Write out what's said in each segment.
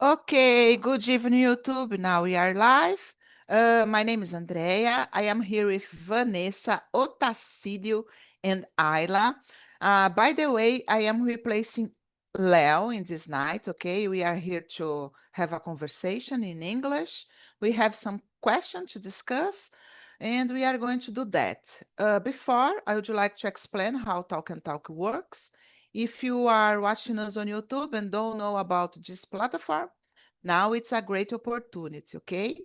Okay, good evening, YouTube. Now we are live. My name is Andrea. I am here with Vanessa, Otacílio, and Ayla. By the way, I am replacing Leo in this night. Okay, we are here to have a conversation in English. We have some questions to discuss, and we are going to do that. Before, I would like to explain how Talk and Talk works. If you are watching us on YouTube and don't know about this platform, now it's a great opportunity, okay?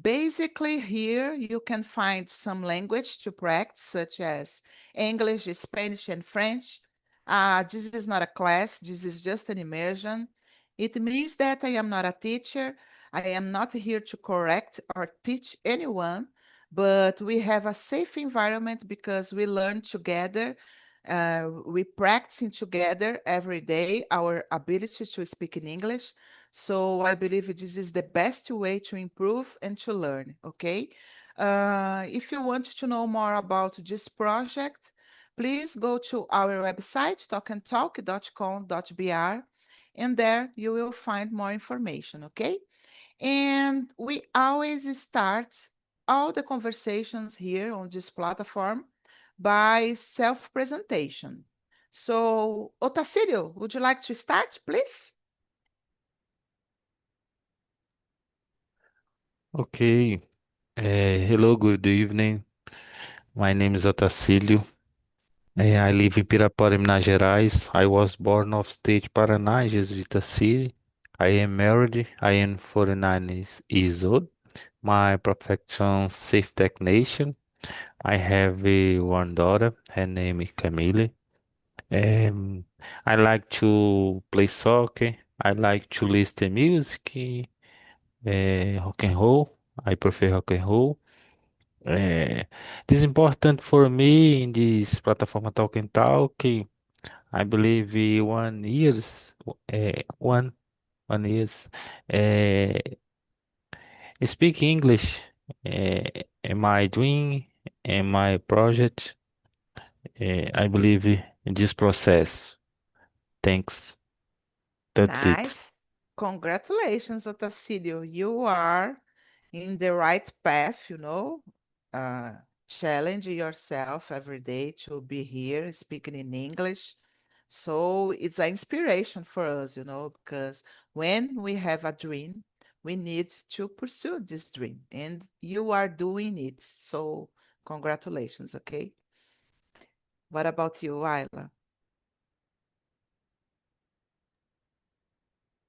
Basically, here you can find some language to practice, such as English, Spanish, and French. This is not a class, this is just an immersion. It means that I am not a teacher. I am not here to correct or teach anyone, but we have a safe environment because we learn together. We practicing together every day our ability to speak in English. So I believe this is the best way to improve and to learn, okay? If you want to know more about this project, please go to our website, talkandtalk.com.br, and there you will find more information, okay? And we always start all the conversations here on this platform by self-presentation. So, Otacílio, would you like to start, please? Okay. Hello, good evening. My name is Otacílio. I live in Pirapora, Minas Gerais. I was born of state Paraná, Jesuita City. I am married. I am 49 years old. My profession safe technician. I have one daughter. Her name is Camille. Um, I like to play soccer. I like to listen to music, rock and roll. I prefer rock and roll. É, this is important for me in this platform Talk and Talk. I believe 1 years, uh, one 1 years. Uh, Speak English. In my dream and my project. I believe in this process. Thanks. That's it. Nice. Congratulations, Otacílio. You are in the right path, uh, challenge yourself every day to be here speaking in English. So it's an inspiration for us, because when we have a dream, we need to pursue this dream, and you are doing it. So congratulations, okay? What about you, Ayla?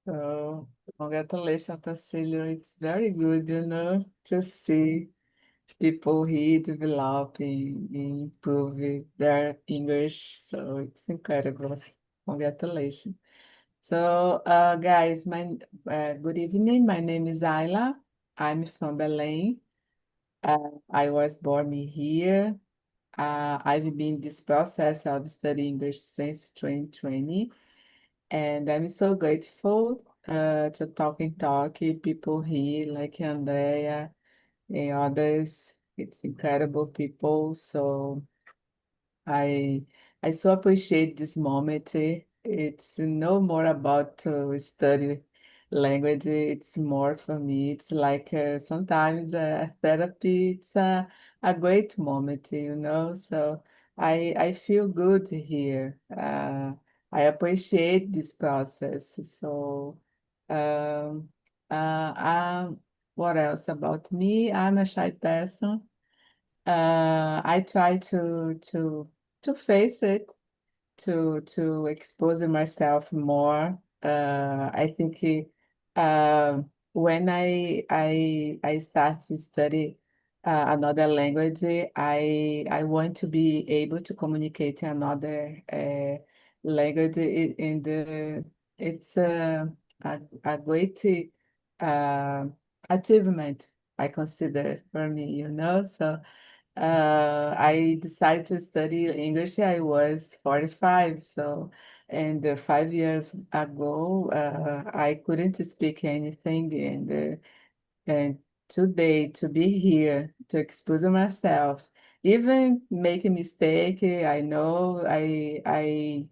So, congratulations, Tacílio. It's very good, to see people here developing, improve their English. So it's incredible. Congratulations. So, guys, good evening. My name is Ayla. I'm from Belém. I was born here. I've been in this process of studying English since 2020. And I'm so grateful to talk and talk people here like Andrea and others. It's incredible people. So I I so appreciate this moment. It's no more about to study language. It's more for me. It's like sometimes therapy. It's a great moment, So I feel good here. I appreciate this process. So um, uh, um, what else about me? I'm a shy person. I try to face it, to expose myself more. I think when I start to study another language, I want to be able to communicate in another language. It's a great uh, achievement, I consider, for me, So. I decided to study English. I was 45, so and 5 years ago, I couldn't speak anything, and today to be here to expose myself, even make a mistake. I know I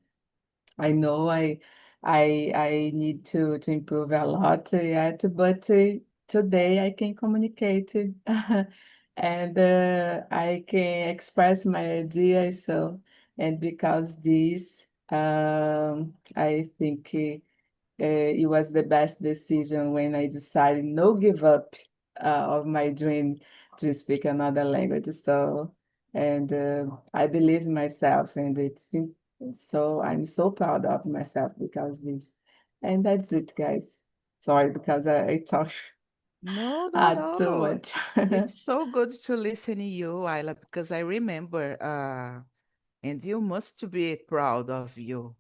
I need to improve a lot yet, but today I can communicate and I can express my ideas. So, and because this, I think it was the best decision when I decided no give up of my dream to speak another language. So, and I believe in myself, and so I'm so proud of myself because this. And that's it, guys. Sorry, because I talk No, no, too no. much. It's so good to listen to you, Ayla, because I remember, and you must be proud of you,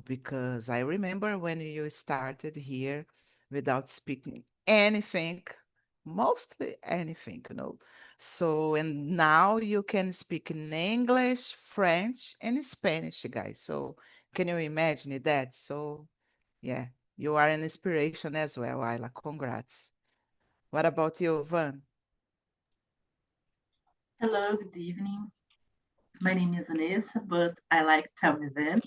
because I remember when you started here without speaking anything, mostly anything. So, and now you can speak in English, French, and Spanish, guys. So, can you imagine that? So, yeah, you are an inspiration as well, Ayla. Congrats. What about you, Van? Hello, good evening. My name is Vanessa, but I like tell me then.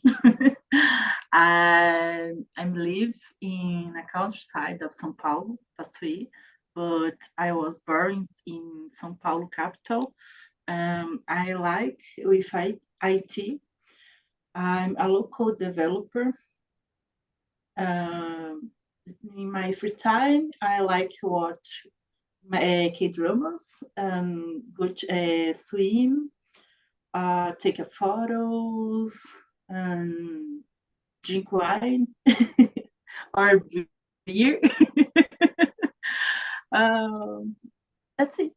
I live in a countryside of São Paulo, Tatuí, but I was born in São Paulo capital. I like with IT. I'm a local developer. Um, in my free time, I like to watch K-dramas, go swim, take a photos, and drink wine or beer. um, that's it.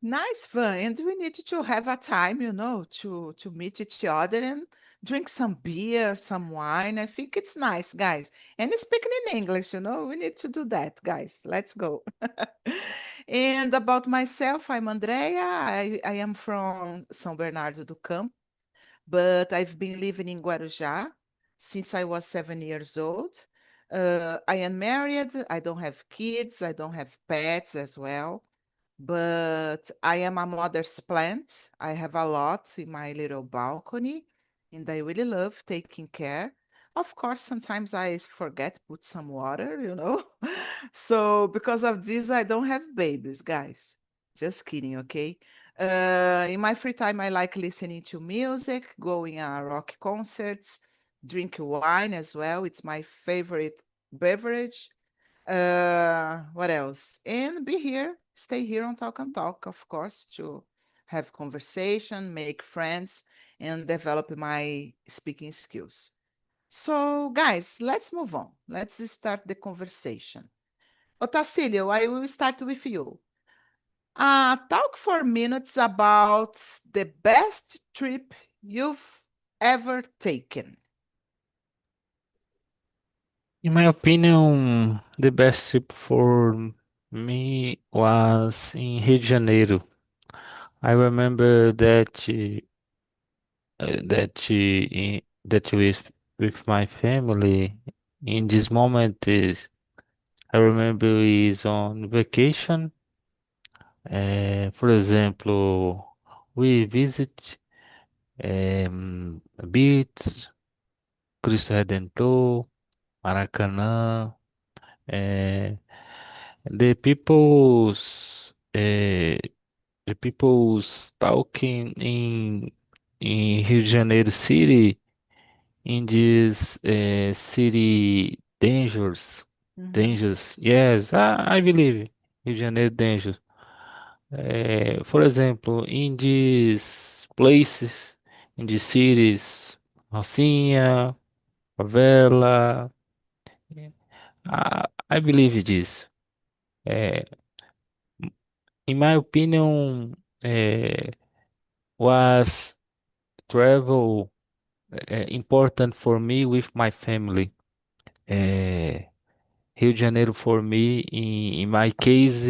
Nice fun. And we need to have a time, to meet each other and drink some beer, some wine. I think it's nice, guys. And speaking in English, we need to do that, guys. Let's go. And about myself, I'm Andrea. I am from São Bernardo do Campo, but I've been living in Guarujá since I was 7 years old. I am married. I don't have kids. I don't have pets as well, but I am a mother's plant. I have a lot in my little balcony, and I really love taking care. Of course, sometimes I forget to put some water. So because of this, I don't have babies, guys. Just kidding, okay? In my free time, I like listening to music, going rock concerts, drink wine as well. It's my favorite beverage. What else? And be here, stay here on Talk and Talk, of course, to have conversation, make friends, and develop my speaking skills. So, guys, let's move on. Let's start the conversation. Otacílio, I will start with you. Talk for minutes about the best trip you've ever taken. In my opinion, the best trip for me was in Rio de Janeiro. I remember that with my family in this moment is I remember is on vacation. For example, we visit beach, Cristo Redentor, Maracanã. eh, the people's talking in Rio de Janeiro city in this city Mhm. dangers. Yes, I believe Rio de Janeiro dangerous. For example, in these places, in these cities, Rocinha, favela, I believe this. Uh, in my opinion, was travel important for me with my family. Uh, Rio de Janeiro for me, in my case,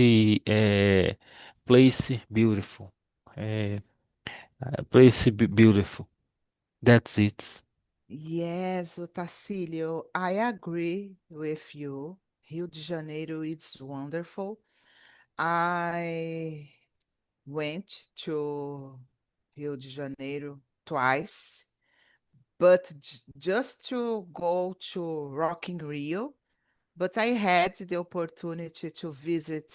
place beautiful. Uh, place beautiful. That's it. Yes, Otacílio, I agree with you. Rio de Janeiro is wonderful. I went to Rio de Janeiro twice, but just to go to Rock in Rio. But I had the opportunity to visit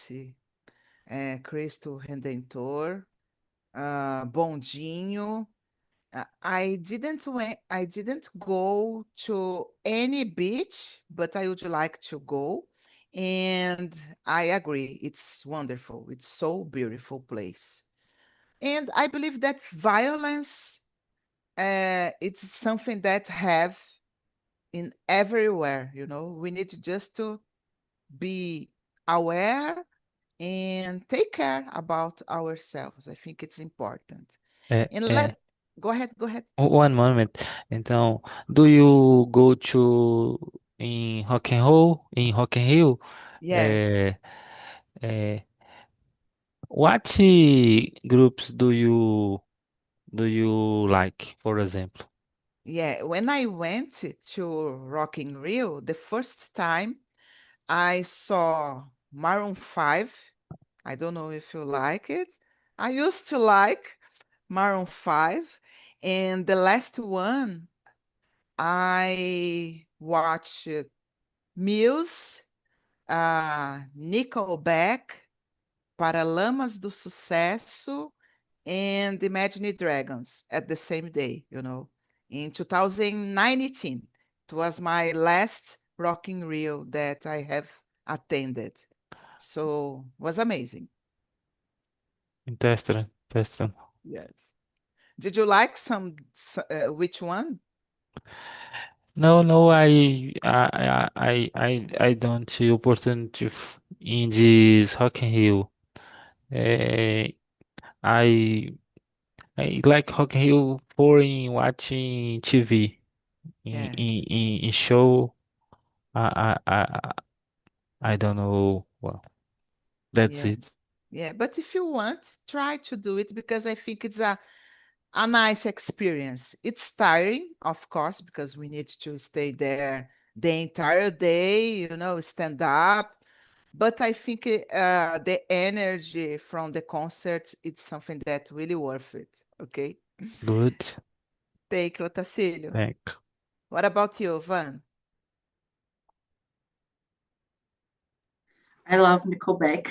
Cristo Redentor, Bondinho. I didn't go to any beach, but I would like to go. And I agree, it's wonderful. It's so beautiful place. And I believe that violence, it's something that have in everywhere. We need just to be aware and take care about ourselves. I think it's important. É, And é. go ahead, go ahead. One moment. Então, do you go to in Rock and Roll in Rock in Rio? Yes. É, é, what groups do you like, for example? Yeah, when I went to Rock in Rio, the first time I saw Maroon 5. I don't know if you like it. I used to like Maroon 5. And the last one, I watched Muse, Nickelback, Paralamas do Sucesso, and Imagine Dragons at the same day, in 2019. It was my last Rock in Rio that I have attended. So was amazing. Interesting, interesting. Yes. Did you like which one? No, no, I don't see opportunity in this Rock in Rio. Eh, I I like Rock in Rio for in watching TV. Yes. In show, I I I I don't know. Well, that's Yes. it. Yeah, but if you want, try to do it because I think it's a nice experience. It's tiring, of course, because we need to stay there the entire day, stand up. But I think the energy from the concert, it's something that really worth it. Okay. Good. Thank you, Otacílio. Thank. What about you, Van? I love Nickelback.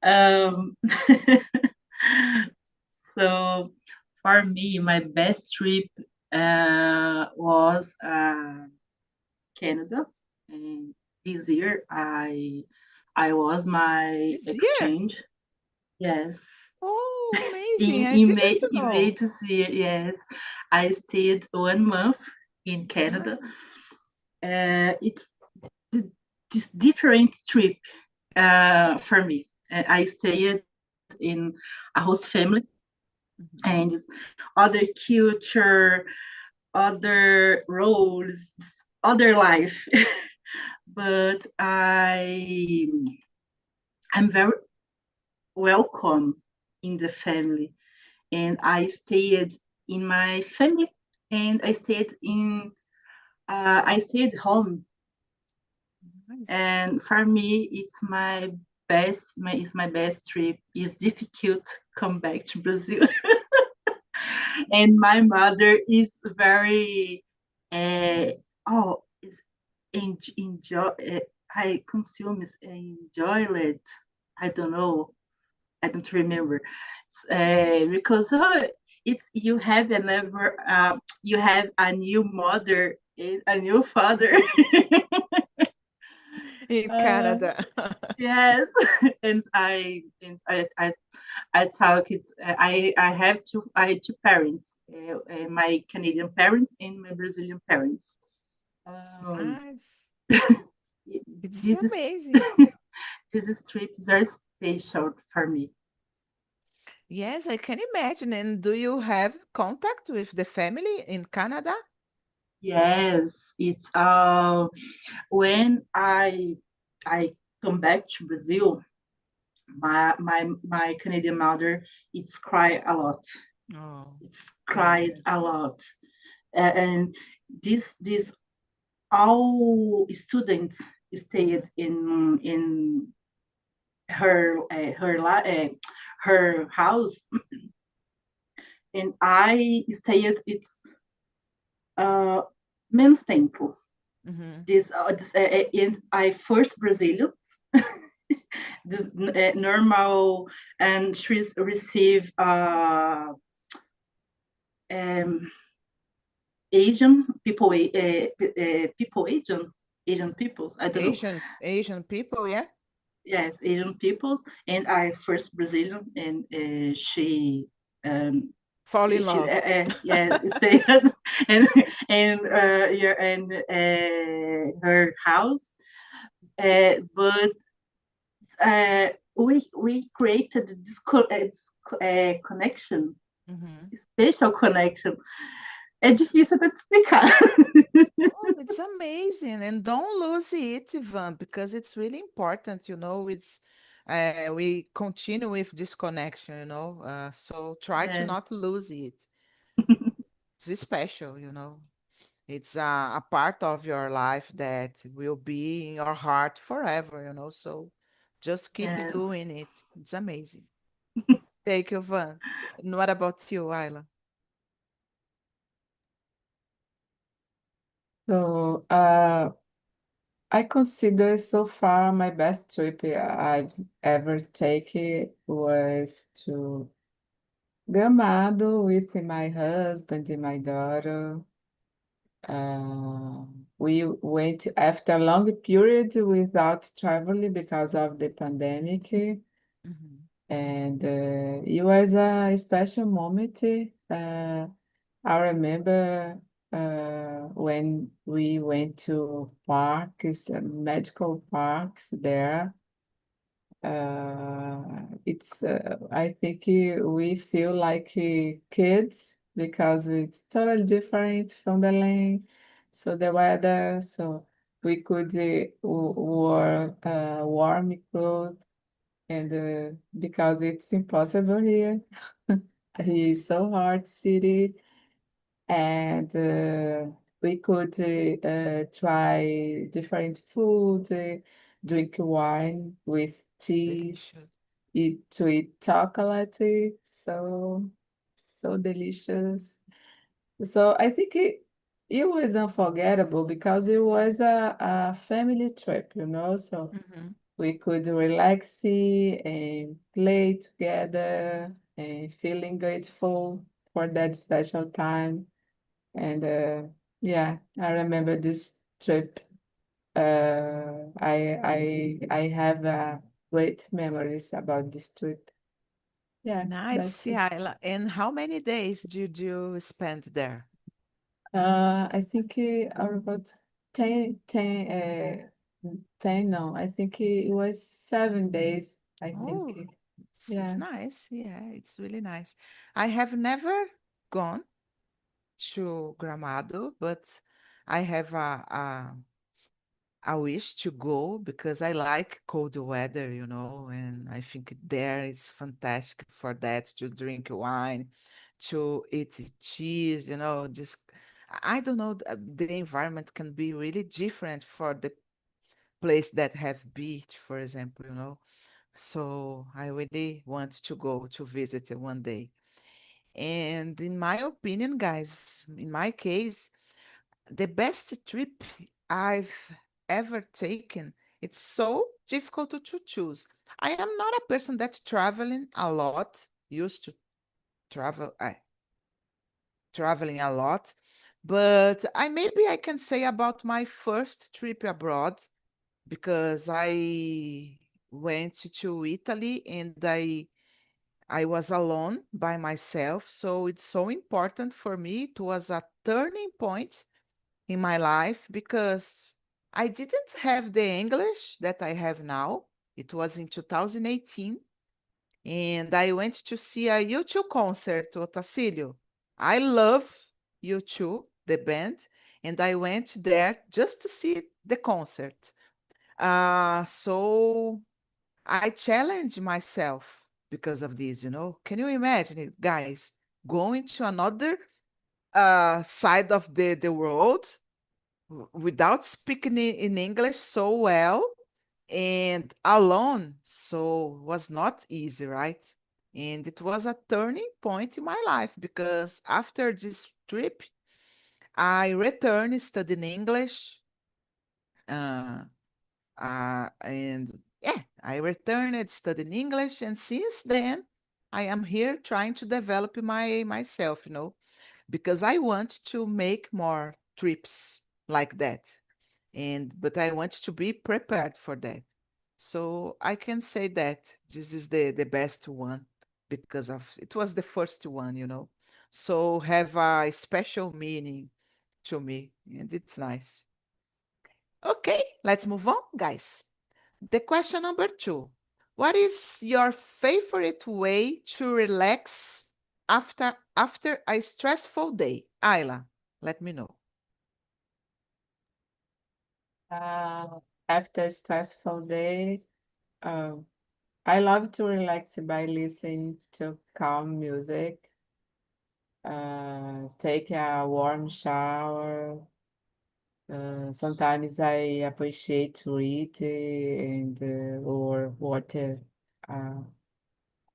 um, so for me, my best trip was Canada, and this year I was my This year? exchange. Yes, Oh, amazing. I didn't in May know. this year. Yes, I stayed 1 month in Canada. Nice. It's this different trip for me. I stayed in a host family Mhm. and other culture, other roles, other life. But I'm very welcome in the family, and I stayed in my family, and I stayed home. Nice. And for me, it's my best trip. It's difficult to come back to Brazil. And my mother is very is enjoy I consume is enjoy it. I don't know. I don't remember. Because it's you have a new mother and a new father. In uh, Canada. yes, and I talk it. I have two parents, my Canadian parents and my Brazilian parents. Um, Nice. It's this is amazing. this trip is very special for me. Yes, I can imagine. And do you have contact with the family in Canada? Yes, it's when I come back to Brazil, my Canadian mother it's cry a lot. Oh, It's can cried a imagine. lot, and this all students Mhm. stayed in her her house, and I stayed it's menos tempo. This and I first Brazilian. This normal, and she's receive Asian people, people Asian peoples. I don't know. Asian people, yeah. Yes, Asian peoples, and I first Brazilian, and she Fall in love. yeah, stayed and yeah, and her house, but we created this connection, special connection. É difícil até de explicar. Oh, it's amazing, and don't lose it, Ivan, because it's really important. It's we continue with this connection. So try to Yeah. not lose it. It's special. It's a part of your life that will be in your heart forever. So just keep Yes. doing it. It's amazing. Thank you, Van. And what about you, Ayla? So, I consider so far my best trip I've ever taken was to Gramado with my husband and my daughter. We went after a long period without traveling because of the pandemic, and it was a special moment. I remember when we went to parks, medical parks there. I think we feel like kids because it's totally different from Belém. So the weather, so we could wear warm clothes, and because it's impossible here. It's so hot city, and we could try different food, drink wine with cheese, eat chocolate, so delicious. So I think it was unforgettable because it was a family trip. So we could relax and play together and feeling grateful for that special time. And yeah, I remember this trip. I have great memories about this trip. Yeah, Nice, that's it. Ayla. And how many days did you spend there? I think about 10, 10, 10, no, I think it was 7 days, I think. Oh, it's Yeah. nice. Yeah, it's really nice. I have never gone to Gramado, but I have a wish to go because I like cold weather, and I think there is fantastic for that to drink wine, to eat cheese. Just I don't know, the environment can be really different for the place that have beach, for example. So I really want to go to visit it one day. And in my opinion, guys, in my case, the best trip I've ever taken, it's so difficult to choose. I am not a person that's traveling a lot, used to travel, traveling a lot, but I can say about my first trip abroad because I went to Italy and I was alone by myself. So it's so important for me. It was a turning point in my life because I didn't have the English that I have now. It was in 2018, and I went to see a U2 concert, Otacílio. I love U2, the band, and I went there just to see the concert. So I challenged myself because of this. Can you imagine it, guys? Going to another side of the world without speaking in English so well and alone. So was not easy, right? And it was a turning point in my life because after this trip, I returned studying English. Uh, and yeah, I returned studying English. And since then, I am here trying to develop myself, because I want to make more trips like that. But I want to be prepared for that. So I can say that this is the best one because of it was the first one. So have a special meaning to me, and it's nice. Okay, let's move on, guys. The question number 2. What is your favorite way to relax after a stressful day? Ayla, let me know. After a stressful day, I love to relax by listening to calm music, take a warm shower. Sometimes I appreciate to eat and or watch a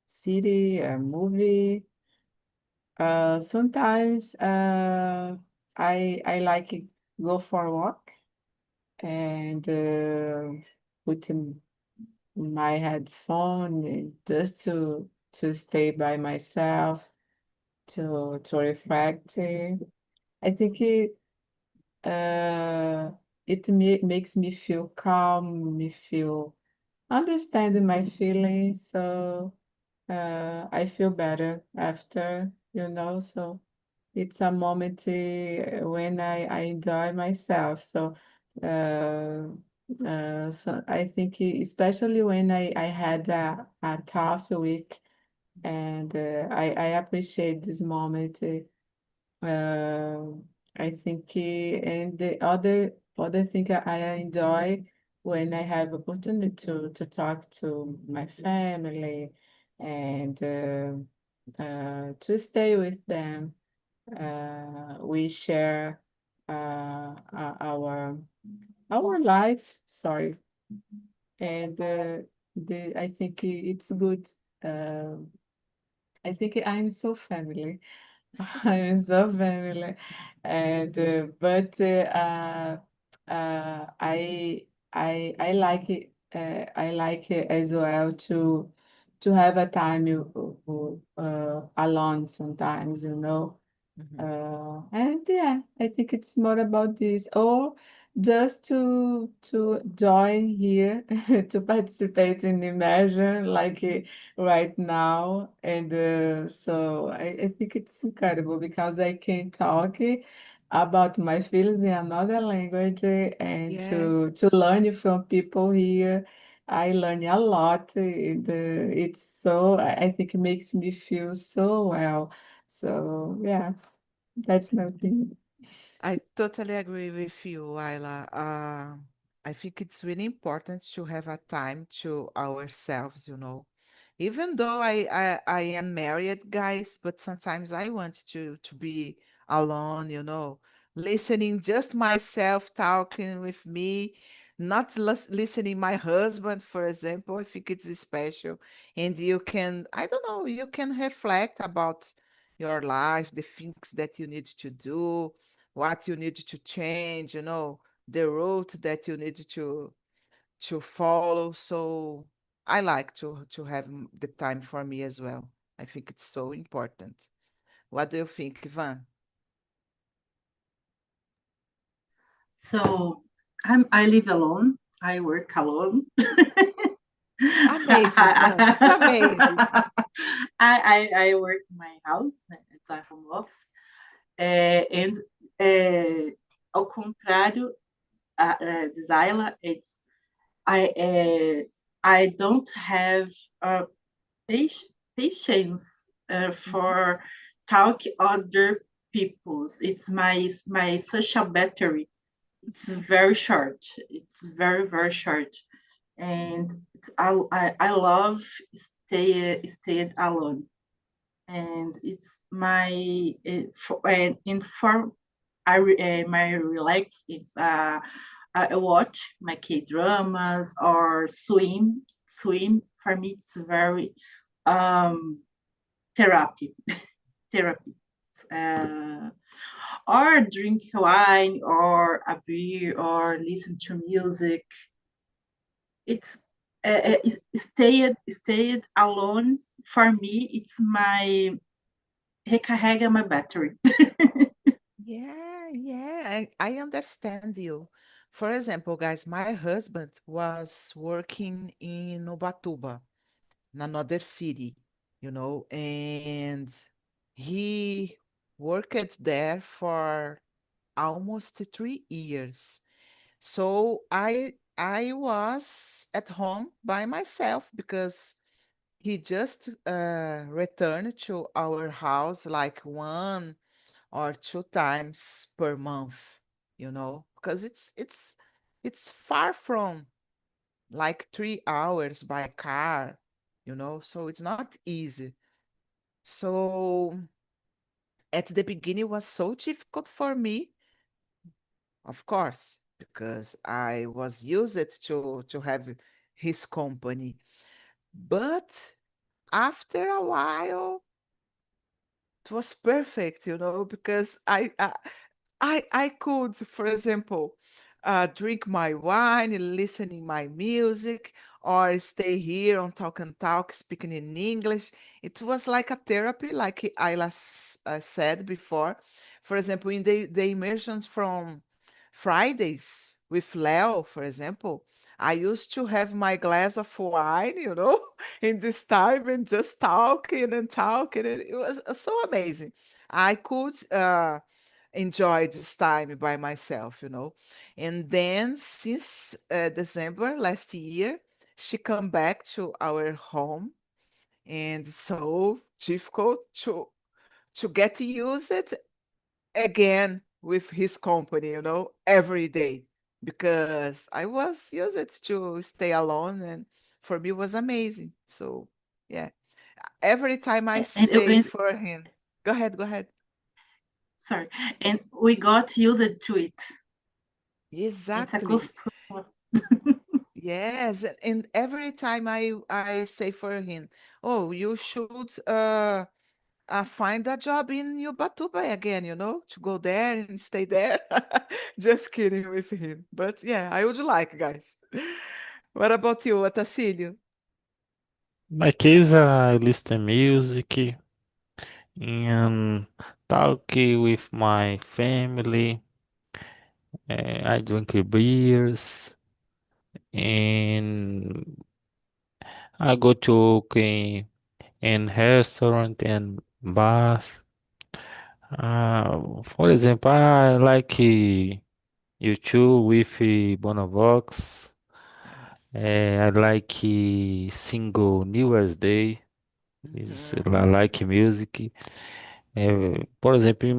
city, a movie. Sometimes I like it, go for a walk and put in my headphone just to stay by myself to reflect. I think uh, makes me feel calm, me feel understanding my feelings. So I feel better after, so it's a moment when I enjoy myself. So I think especially when I had a tough week and I appreciate this moment. Uh, I think, and the other thing I enjoy when I have opportunity to talk to my family and to stay with them. We share our life. Sorry, and I think it's good. Uh, I think I'm so family. I'm so family, and I like it. I like it as well to have a time alone sometimes. Mhm. And yeah, I think it's more about this, or just to join here to participate in immersion, like right now. And so I think it's incredible because I can talk about my feelings in another language and Yes. to learn from people here. I learn a lot. It's so, I think it makes me feel so well. So yeah. That's my opinion. I totally agree with you, Ayla. I think it's really important to have a time to ourselves. Even though I am married, guys, but sometimes I want to be alone, listening just myself talking with me, not listening my husband, for example. I think it's special. And you can, I don't know, you can reflect about your life, the things that you need to do, what you need to change, the route that you need to follow. So I like to have the time for me as well. I think it's so important. What do you think, Ivan? So I live alone. I work alone. Amazing, Ivan. It's amazing. I work in my house, né? It's a home office. And ao contrário, de Zayla, I uh, I don't have uh, patience Mhm. for talk other people's. It's my social battery. It's very short. It's very very short, and I love staying alone, and it's my and in for my relax. It's I watch my K dramas or swim. Swim for me it's very therapy, therapy. Uh, or drink wine or a beer or listen to music. It's stayed alone for me. It's my recarrega my battery. Yeah, I understand you. For example, guys, my husband was working in Ubatuba, in another city, and he worked there for almost 3 years. So I was at home by myself because he just returned to our house like 1 or 2 times per month, because it's far from like 3 hours by car, so it's not easy. So at the beginning, it was so difficult for me, of course, because I was used to have his company. But after a while, it was perfect, because I could, for example, drink my wine, listening my music, or stay here on Talk and Talk, speaking in English. It was like a therapy, like Ayla said before. For example, in the immersions from Fridays with Leo, for example, I used to have my glass of wine, in this time and just talking and talking. And it was so amazing. I could enjoy this time by myself, And then since December last year, she come back to our home, and so difficult to get used it again with his company, every day, because I was used to stay alone, and for me it was amazing. So yeah, every time I and, say and for him, go ahead, go ahead. sorry, and we got used to it. It's a Exactly. custom. Yes, and every time I say for him, oh, you should find a job in Ubatuba again, to go there and stay there. Just kidding with him. But yeah, I would like, guys. What about you, Otacílio? In my case, I listen music and talk with my family. I drink beers and I go to in restaurant and bars. For example, I like YouTube with Bonovox. Yes. I like single New Year's Day. Is Mhm. I like music. For example, in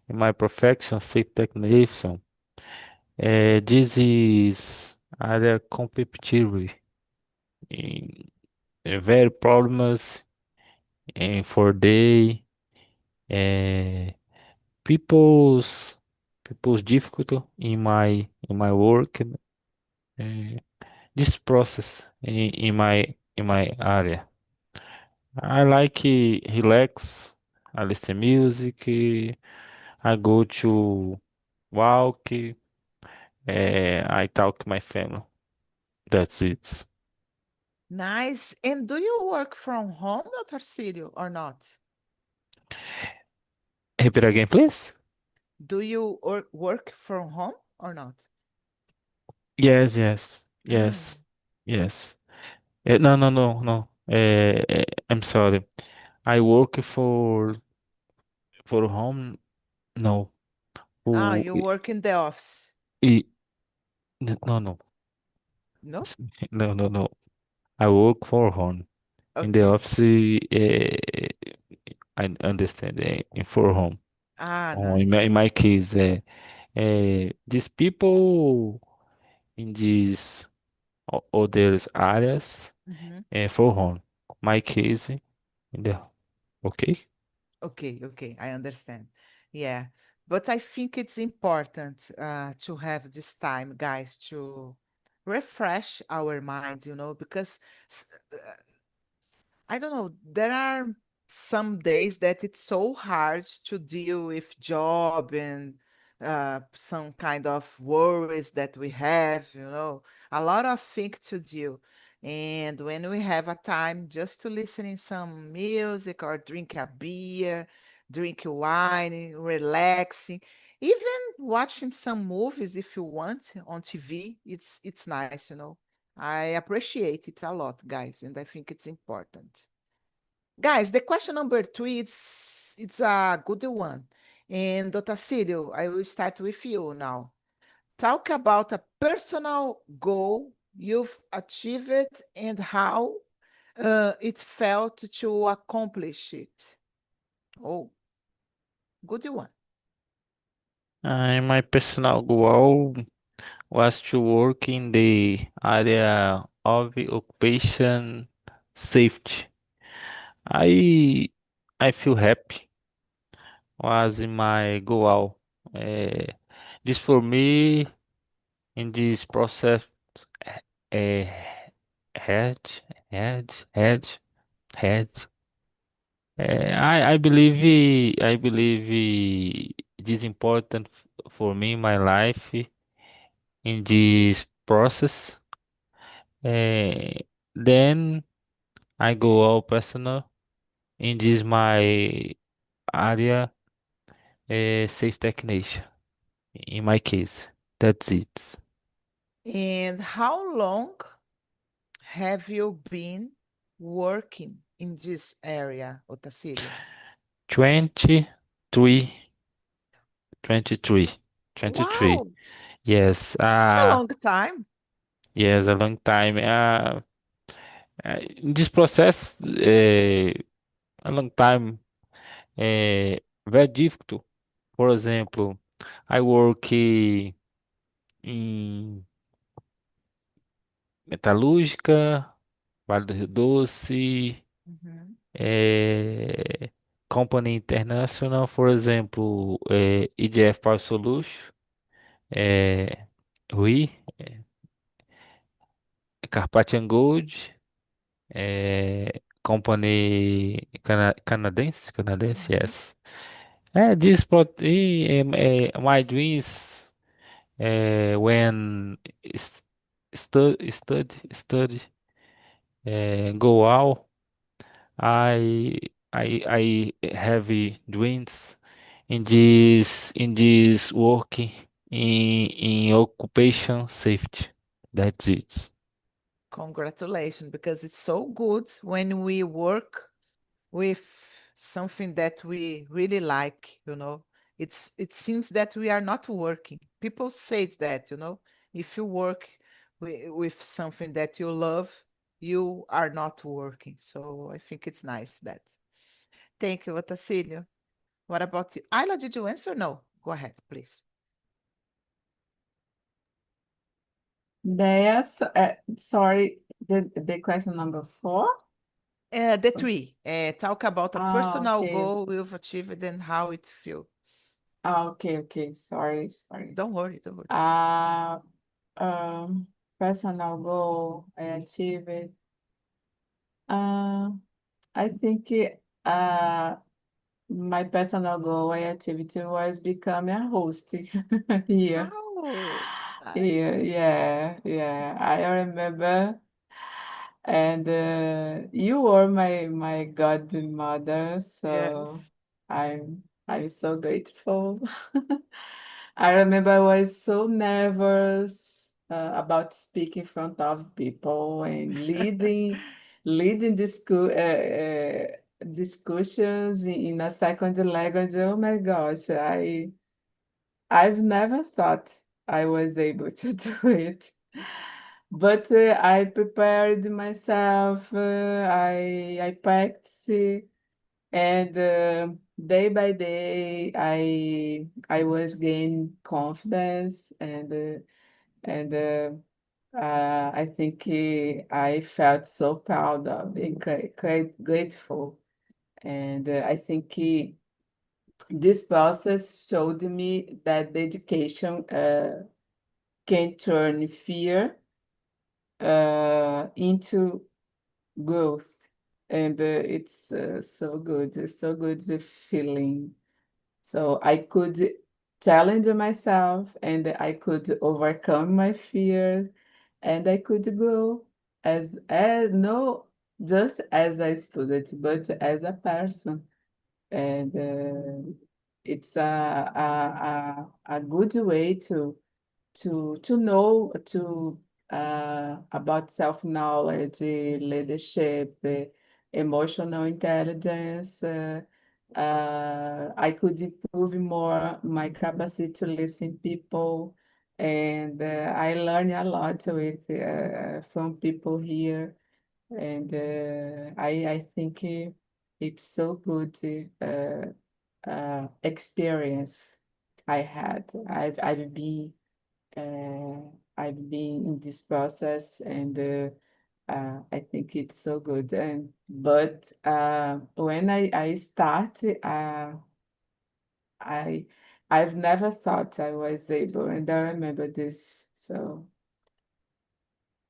my profession, safe technician, this is area competitive in very problems for day uh, people's people's difficult in my work this process in my area. I like relax. I listen music. I go to walk. I talk to my family. That's it. Nice. And do you work from home, Otacílio, or not? Repeat again, please. Do you work from home or not? Yes, yes, Ah, yes, yes. No, no, no, no. I'm sorry. I work for home. No. Oh, you work in the office. i- no, no, No? no, no, no. I work for home. In the Okay. office, I understand. For home. Ah, Oh, nice. in my case, these people in these other areas, Mhm. for home. My case in the okay. Okay, okay, I understand. Yeah, but I think it's important to have this time, guys, to refresh our minds, because s- I don't know, there are some days that it's so hard to deal with job and some kind of worries that we have, a lot of things to do. And when we have a time just to listen in some music or drink a beer, drink wine, relaxing, even watching some movies if you want on TV, it's nice, I appreciate it a lot, guys, and I think it's important. Guys, the question number three, it's a good one. And Otacílio, I will start with you now. Talk about a personal goal you've achieved and how it felt to accomplish it. Oh, good one. My personal goal was to work in the area of occupation safety. I I feel happy was my goal. Uh, this for me in this process uh, had had had I believe it is important for me in my life in this process. Uh, then I go all personal in this my area safe technician. In my case, that's it. And how long have you been working in this area, Otacílio? 23, 23, 23. Wow, Yes, it's a long time. yes, a long time. In this process, a long time, very difficult. For example, I work em metalúrgica, Vale do Rio Doce, Mhm. company international, for example, EDF Power Solution, Rui, Carpathian Gold, company canadense, Mhm. yes. My dreams when study go out. I I have dreams in this work in occupation safety. That's it. Congratulations, because it's so good when we work with something that we really like, it seems that we are not working. People say that, if you work with something that you love, you are not working. So I think it's nice that. Thank you, Otacílio. What about you? Ayla, did you answer? No. Go ahead, please. Yes, sorry, the question number 4? The three. Talk about a personal Okay. goal you've achieved and how it feels. Okay. Sorry. Don't worry, don't worry. Uh, Personal goal I achieved. I think my personal goal I achieved was becoming a host here. Oh, Yeah, nice. yeah. I remember, and you were my godmother, so Yes. I'm so grateful. I remember I was so nervous about speaking in front of people and leading discussions in a second language. Oh my gosh, I've never thought I was able to do it. But I prepared myself, I practiced, and day by day I was gaining confidence, and I think I felt so proud of it, grateful, and I think this process showed me that dedication can turn fear into growth. and it's so good. It's so good the feeling. So I could challenge myself and I could overcome my fears and I could grow as no just as a student, but as a person. And it's a good way to know about self-knowledge, leadership, emotional intelligence. I could improve more my capacity to listen people, and I learn a lot with from people here, and I think it's so good experience I had. Uh, I've been in this process and I think it's so good. And but when I start, I I've never thought I was able, and I remember this. So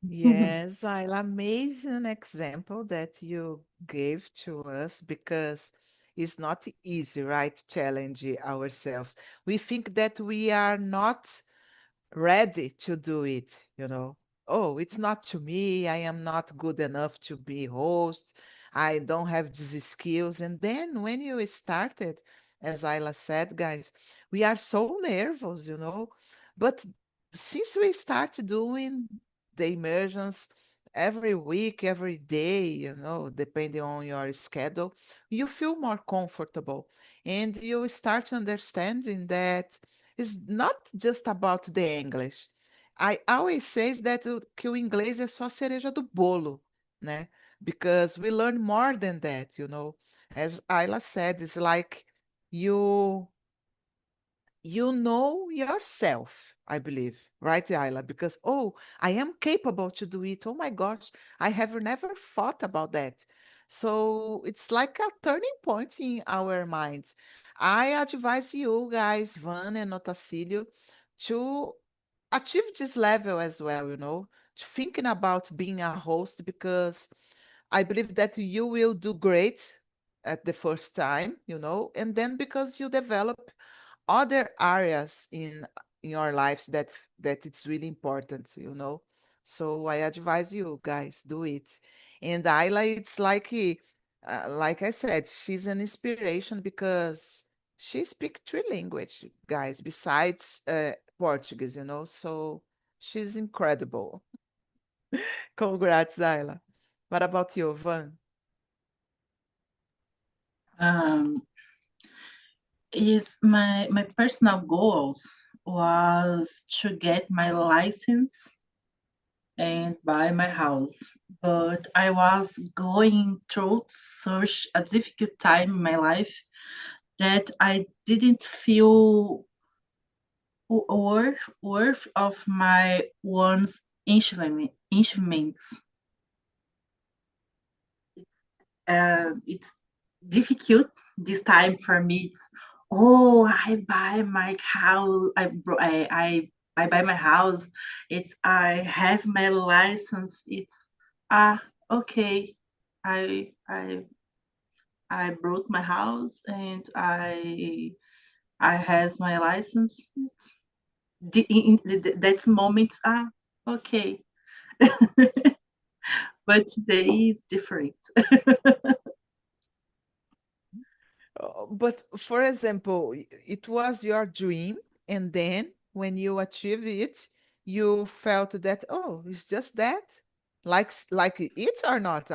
Yes, I'll amazing example that you gave to us because it's not easy, right? Challenge ourselves. We think that we are not ready to do it, you know. Oh, it's not to me. I am not good enough to be host. I don't have these skills. And then when you started, as Ayla said, guys, we are so nervous, you know. But since we start doing the immersions every week, every day, you know, depending on your schedule, you feel more comfortable and you start understanding that it's not just about the English. I always say that que o inglês é só a cereja do bolo, né? Because we learn more than that, you know. As Ayla said, it's like you you know yourself, I believe, right, Ayla? Because, oh, I am capable to do it. Oh my gosh, I have never thought about that. So it's like a turning point in our minds. I advise you guys, Van and Otacílio, to achieve this level as well, you know, thinking about being a host because I believe that you will do great at the first time, you know, and then because you develop other areas in your lives that it's really important, you know. So I advise you guys do it. And Ayla, it's like I said, she's an inspiration because she speaks three language, guys, besides Portuguese, you know. So she's incredible. Congrats, Ayla. What about you, Van? Um, is my personal goals was to get my license and buy my house. But I was going through such a difficult time in my life that I didn't feel worth of my one's instruments. It's difficult this time for me. It's, oh, I buy my house. I buy my house. It's I have my license. It's okay. I I I brought my house and I has my license. That moment okay. But today is different. But for example, it was your dream, and then when you achieve it, you felt that, oh, it's just that, like it or not?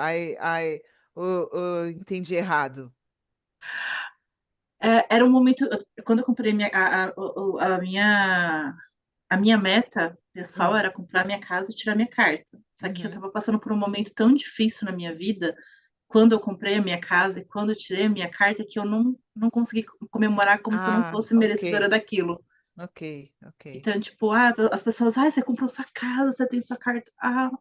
Entendi errado. Era um momento quando eu comprei a minha meta pessoal Hum, era comprar minha casa e tirar minha carta. Só que eu uhum. estava passando por um momento tão difícil na minha vida, quando eu comprei a minha casa e quando eu tirei a minha carta, que eu não consegui comemorar como se eu não Ah, fosse merecedora ok, daquilo. ok, ok. Então, tipo, as pessoas, você comprou sua casa, você tem sua carta.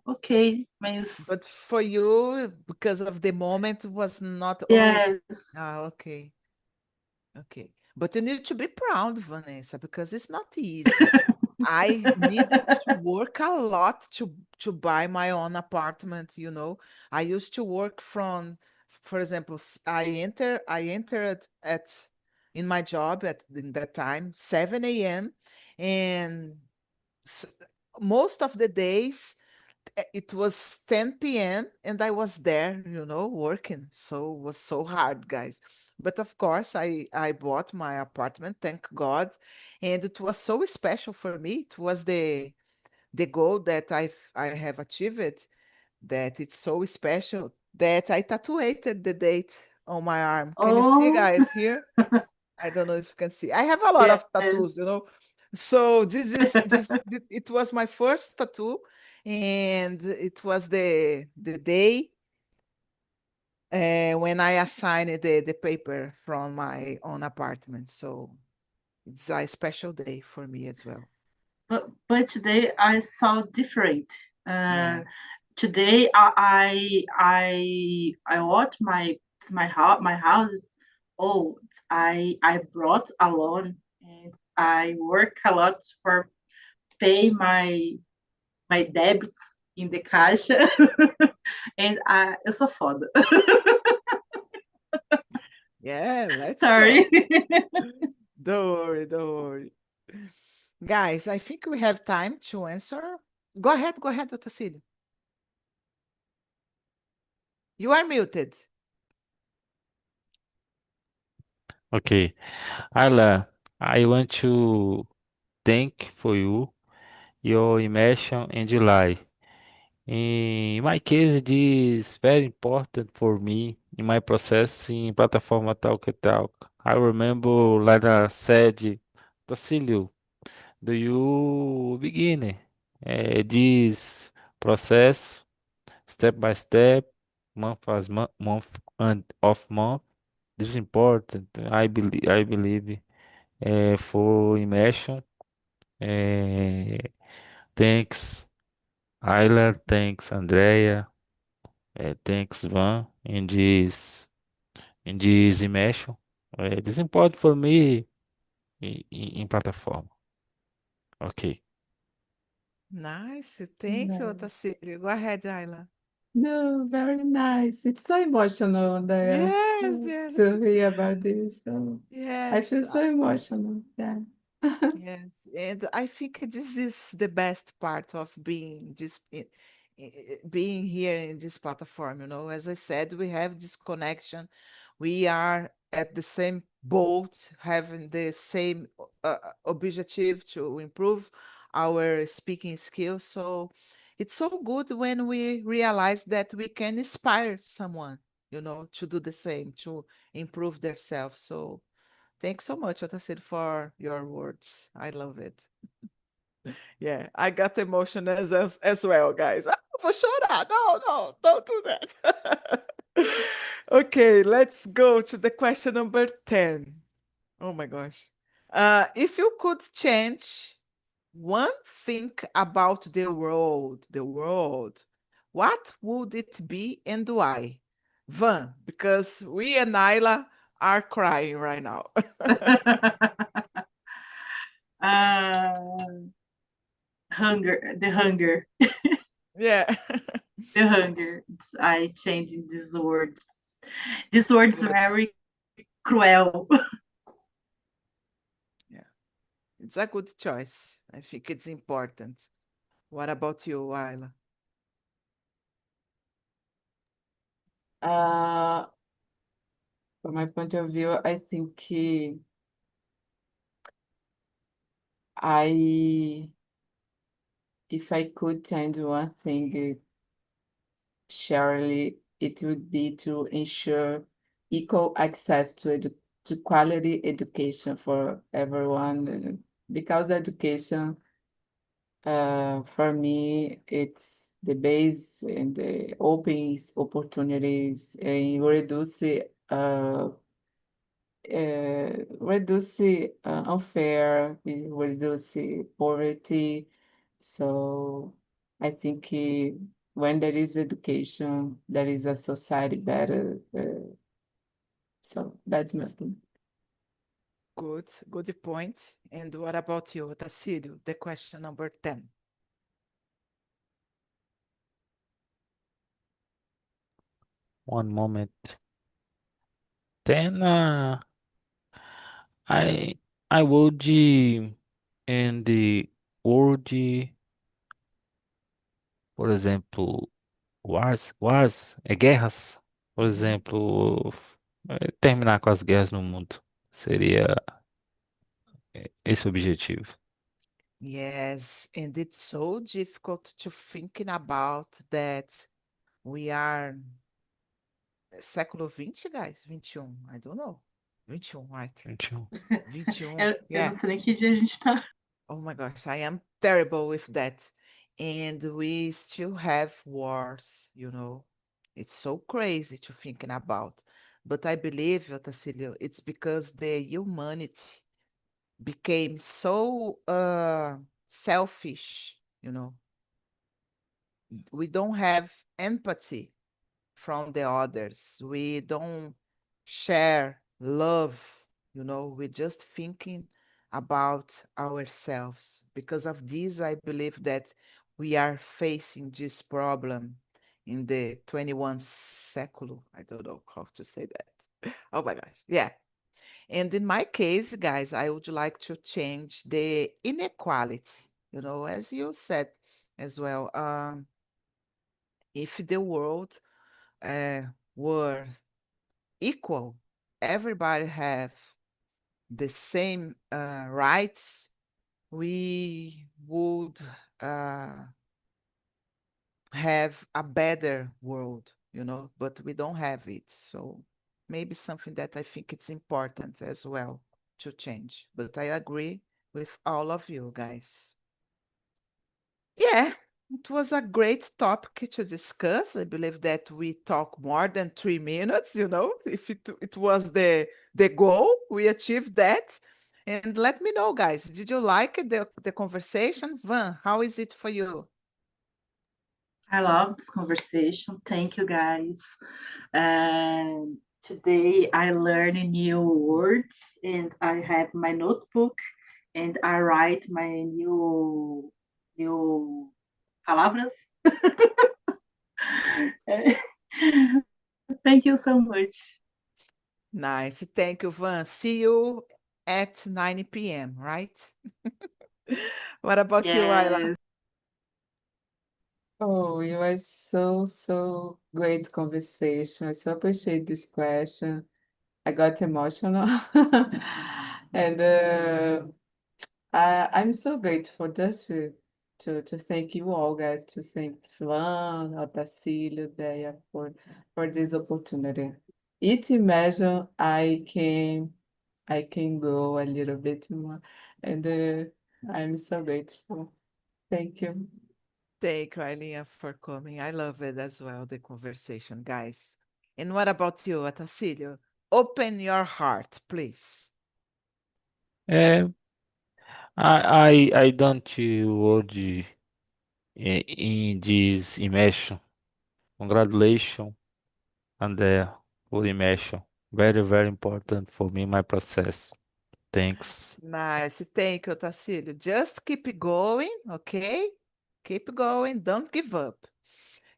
Ok, mas But for you, because of the moment, was not, oh, yes. okay, okay. But you need to be proud, Vanessa, because it's not easy. I needed to work a lot to buy my own apartment, you know. I used to work from for example, I entered in my job in that time 7 a.m. and s- most of the days it was 10 p.m. and I was there, working. So it was so hard, guys. But of course, I bought my apartment, thank God, and it was so special for me. It was the goal that I have achieved, that it's so special that I tattooed the date on my arm. Can you see, Oh, guys, here? I don't know if you can see. I have a lot yes. of tattoos, So it was my first tattoo, and it was the day when I assigned the paper from my own apartment. So it's a special day for me as well. But today I saw different. Uh, Yeah. today I want my house. Oh, I brought alone, and I work a lot for pay my debits in the caixa, and eu sou foda. Yeah, let's Sorry. go. Don't worry, don't worry. Guys, I think we have time to answer. Go ahead, Otacílio. You are muted. Okay. Ayla, I want to thank for your immersion in July. In my case, it is very important for me in my process in plataforma TalkNtalk. I remember Lana said, Tacílio, do you begin this process step by step, month and of month? This is important. I believe for immersion. Uh, thanks, Ayla. Thanks, Andrea. Thanks, Van, in this immersion. It is important for me in plataforma. Ok. Nice. Thank you, No, Otacílio. Go ahead, Ayla. no, very nice. It's so emotional, Andrea, Yes, yes, to hear about this. So I yes. feel so emotional. Yeah. Yes, and I think this is the best part of being here in this platform. As I said, we have this connection. We are at the same boat, having the same objective to improve our speaking skills. So it's so good when we realize that we can inspire someone, to do the same, to improve themselves. So thanks so much, Otacílio, for your words. I love it. Yeah, I got emotion as well, guys. Ah, for sure. No, no, don't do that. Okay, let's go to the question number 10. Oh my gosh. If you could change one thing about the world, what would it be and why? Van, because we and Nyla are crying right now. uh, the hunger, Yeah. the hunger. I changed these words. This word's Good. very cruel. Yeah. It's a good choice. I think it's important. What about you, Ayla? Uh, from my point of view, I think I, if I could change one thing, surely it would be to ensure equal access to quality education for everyone, because education, for me, it's the base and the opens opportunities and reduce unfair, reduce poverty. So I think when there is education, there is a society better. So that's my opinion. Good point. And what about you, Tacílio? The question number 10. One moment. Then I I would in the word, por exemplo, wars é guerras. Por Mhm. exemplo, terminar com as guerras no mundo. Seria esse o objetivo. Yes, and it's so difficult to thinking about that we are século 20, guys? 21, I don't know. 21, right? 21. 21, Eu não yeah. sei nem que dia a gente tá. Oh my gosh, I am terrible with that. And we still have wars, you know. It's so crazy to thinking about. But I believe, Otacílio, it's because the humanity became so selfish, you know. We don't have empathy from the others. We don't share love, you know. We're just thinking about ourselves. Because of this, I believe that we are facing this problem in the 21st século. I don't know how to say that. Oh my gosh. Yeah. And in my case, guys, I would like to change the inequality, you know, as you said as well. If the world uh, were equal, everybody have the same rights, we would uh, have a better world, you know, but we don't have it. So maybe something that I think it's important as well to change. But I agree with all of you guys. Yeah, it was a great topic to discuss. I believe that we talk more than 3 minutes, you know, if it was the goal, we achieved that. And let me know, guys, did you like the conversation? Van, how is it for you? I love this conversation. Thank you, guys. And today I learned new words, and I have my notebook, and I write my new palavras. Thank you so much. Nice. Thank you, Van. See you at 9 p.m., right? What about you, Ayla? Yes. Oh, it was so great conversation. I so appreciate this question. I got emotional. And I'm so grateful just to thank you all, guys, to thank Flan, Otacílio, Deia for this opportunity. Each imagine I can go a little bit more, and I'm so grateful. Thank you. Thank you, Eileen, for coming. I love it as well, the conversation, guys. And what about you, Atacílio? Open your heart, please. É, I don't word in this immersion. Congratulations and for immersion. Very, very important for me, my process. Thanks. Nice. Thank you, Tacílio. Just keep going, okay? Keep going. Don't give up.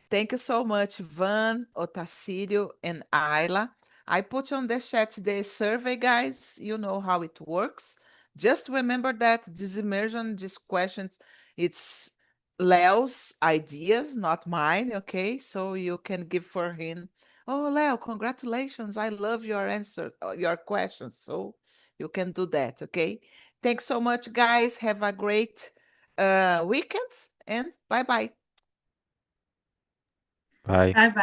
Thank you so much, Van, Otacílio, and Ayla. I put on the chat the survey, guys. You know how it works. Just remember that this immersion, these questions, it's Leo's ideas, not mine, okay? So you can give for him. Oh, Leo, congratulations. I love your answer, your questions. So you can do that, okay? Thanks so much, guys. Have a great weekend and bye-bye. Bye. Bye bye.